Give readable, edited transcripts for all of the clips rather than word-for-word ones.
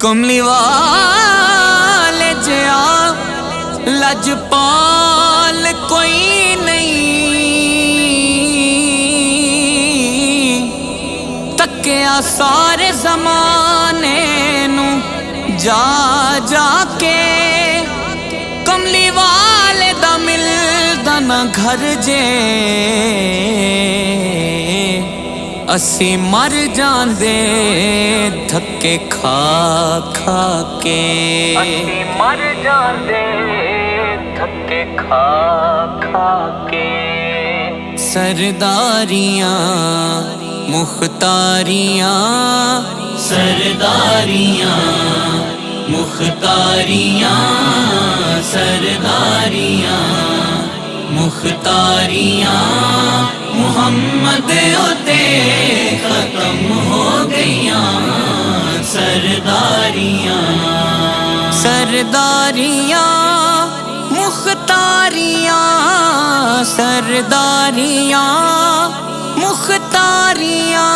کملی والے جیا لجپال کوئی نہیں، تکیا سارے زمانے نو جا جا کے، کملی والے دا ملدا نہ گھر جے، اسی مر جاندے دھکے کھا کھا کے، اسی مر جاندے دھکے کھا کھا کے۔ سرداریاں مختاریاں، سرداریاں مختاریاں، سرداریاں مختاریاں، محمد ہوتے ختم ہو گئیاں سرداریاں، سرداریاں مختاریاں، سرداریاں مختاریاں،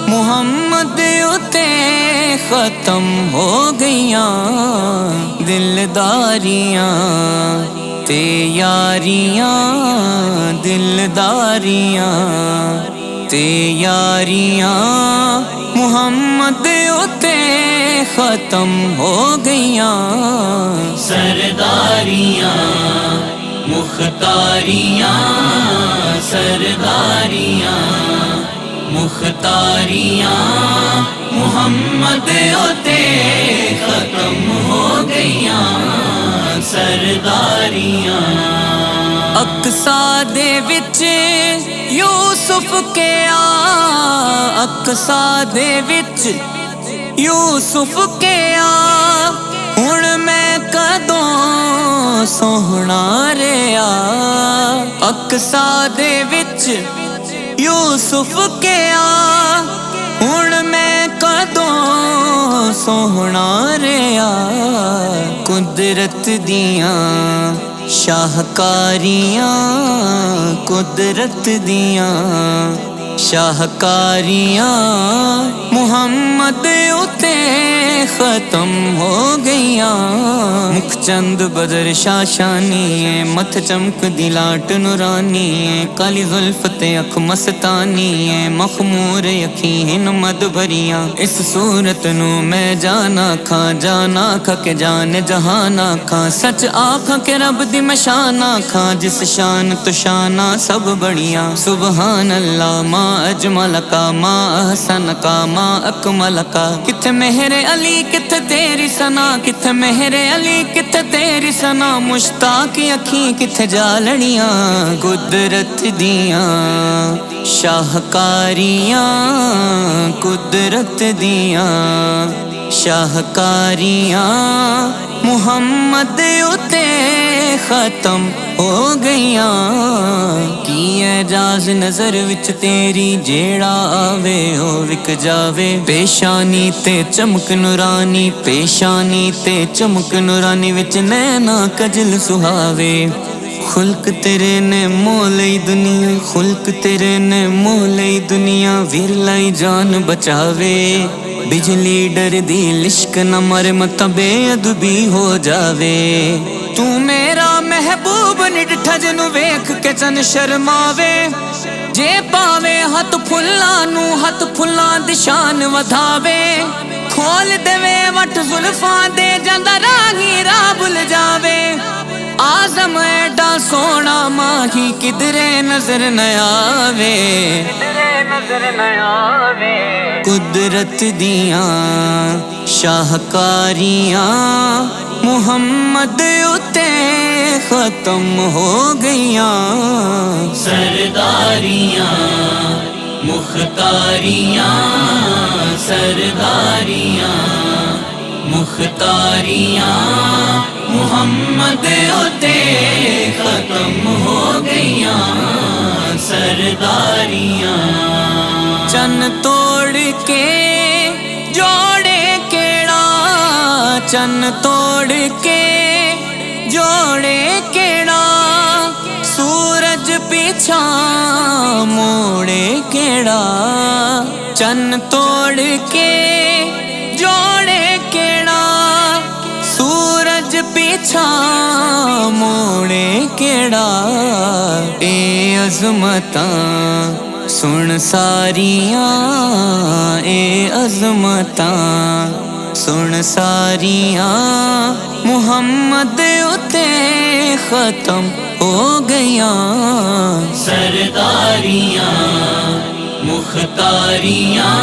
محمد ہوتے ختم ہو گئیاں دلداریاں تے یاریاں، دلداریاں تے یاریاں، محمد ہوتے ختم ہو گئیاں سرداریاں مختاریاں، سرداریاں مختاریاں، محمد ہوتے ختم ہو گئیاں سرداریاں۔ اقصا دے وچ یوسف کے اقصا دے وچ یوسف کے ہن میں کدوں سوہنا رہیا، اقصا دے وچ یوسف کے ہن میں کدوں سوہنا رہیا، قدرت دیاں شاہکاریاں، قدرت دیاں شاہکاریاں، محمد اتے ختم ہو گئیاں، مکھ چند بدر شاشانی ہے، متھ چمک دی لاٹ نورانی ہے، کالی زلف تے اکھ مستانی ہے، مخمور اکھیں مد بھریاں، اس صورت نو میں جانا کھاں، جانا کھا کے جان جہانا کھاں، سچ آکھاں کہ رب دی میں شانا کھاں، جس شان تو شانہ سب بڑیاں، سبحان اللہ ما اجمل کا، ما احسن کا، ما اکمل کا، کتھے مہر علی کتھے تیری ثنا، کتھے مہر علی کتھے تیری ثنا، مشتاق اکھیں کتھے جالڑیاں، قدرت دیاں شاہکاریاں، قدرت دیاں شاہکاریاں، محمد اتے ختم ہو گئیاں، کی اعجاز نظر وچ تیری، جیڑا آوے ہو وک جاوے، پیشانی تے چمک نورانی، پیشانی تے چمک نورانی، وچ نینا کجل سہاوے، خلق تیرے نے مولئی دنیا، خلق تیرے نے مولئی دنیا، ورلائی جان بچاوے، بجلی ڈر دی لشک نہ مرے مت بے ادبی ہو جاوے، تو میرا محبوب نڈٹھا جنو ویکھ کے چن شرماوے، جے پاوے ہاتھ پھلاں نو ہاتھ پھلاں دی شان ودھاوے، کھول دے وٹ زلفاں دے جاندا راہی راہ بھل جاوے، آزم ایڈا سونا ماہی کدرے نظر نہ آوے، قدرت دیاں شاہکاریاں، محمد اتے ختم ہو گئیاں سرداریاں مختاریاں، سرداریاں مختاریاں، محمد اتے ختم ہو گئیاں سرداریاں۔ چن توڑ کے جوڑے کیڑا، چن توڑ کے جوڑے کیڑا، سورج پیچھا موڑے کیڑا، چن توڑ کے جوڑے پیچھا موڑے کیڑا اے عظمتاں سن ساریاں اے عظمتاں سن ساریاں محمد اتے ختم ہو گیاں سرداریاں مختاریاں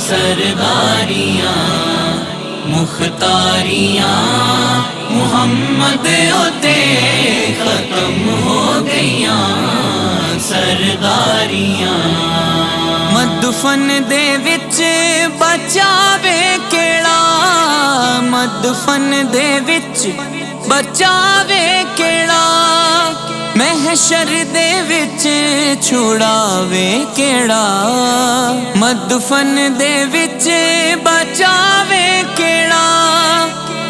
سرداریاں مختاریاں محمد اتے ختم ہو گیاں سرداریاں مدفن دے وچ بچاوے کیڑا مدفن دے وچ بچاوے کیڑا محشر دے وچ چھڑاوے کیڑا مدفن دے وچ بچاوے کیڑا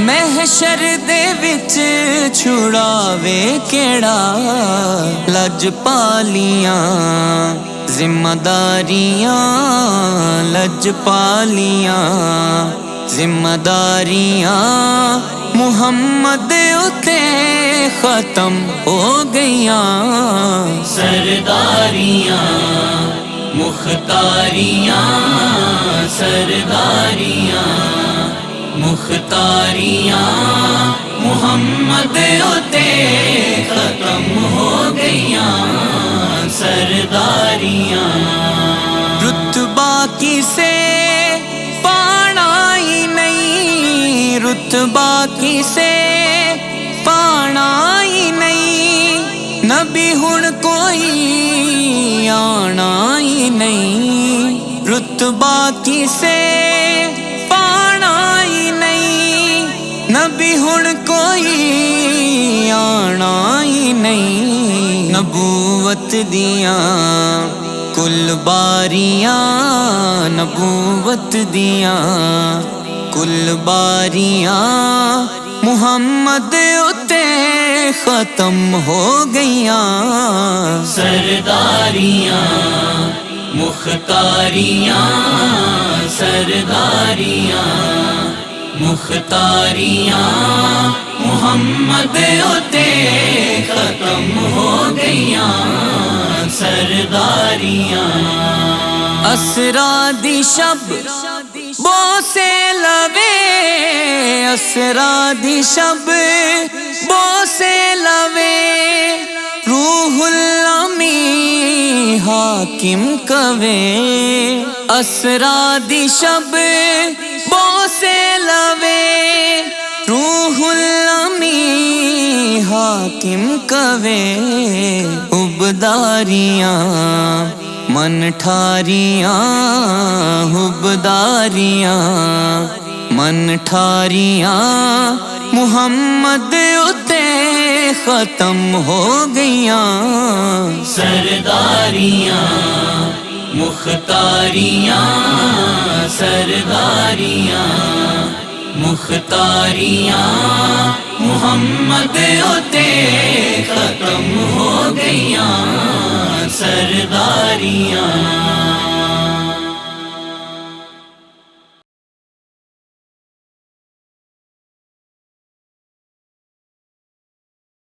محشر دے وچ چھڑاوے کیڑا لج پالیاں ذمہ داریاں لج پالیاں ذمہ داریاں محمد اتے ختم ہو گیاں سرداریاں مختاریاں سرداریاں مختاریاں محمد اتے ختم ہو گیاں سرداریاں رتبہ کسے پانا ہی نہیں رتبہ کسے پانا ہی نہیں نبی ہن کوئی آنا ہی نہیں رتبہ کسے پانا ہی نہیں نبی ہن کوئی آنا ہی نہیں نبوت دیاں کل باریاں نبوت دیاں کل باریاں محمد اتے ختم ہو گیاں سرداریاں مختاریاں سرداریاں مختاریاں محمد اتے ختم ہو گیاں سرداریاں اسرا دی شب بوسے لوے اسرا دی شب بوسے لوے روح الامین حاکم کوے اسرا دی شب بوسے لوے روح الامین حاکم کوے حبداریاں من ٹھاریاں حبداریاں من ٹھاریاں محمد اتے ختم ہو گیاں سرداریاں مختاریاں سرداریاں مختاریاں محمد اتے ختم ہو گیاں سرداریاں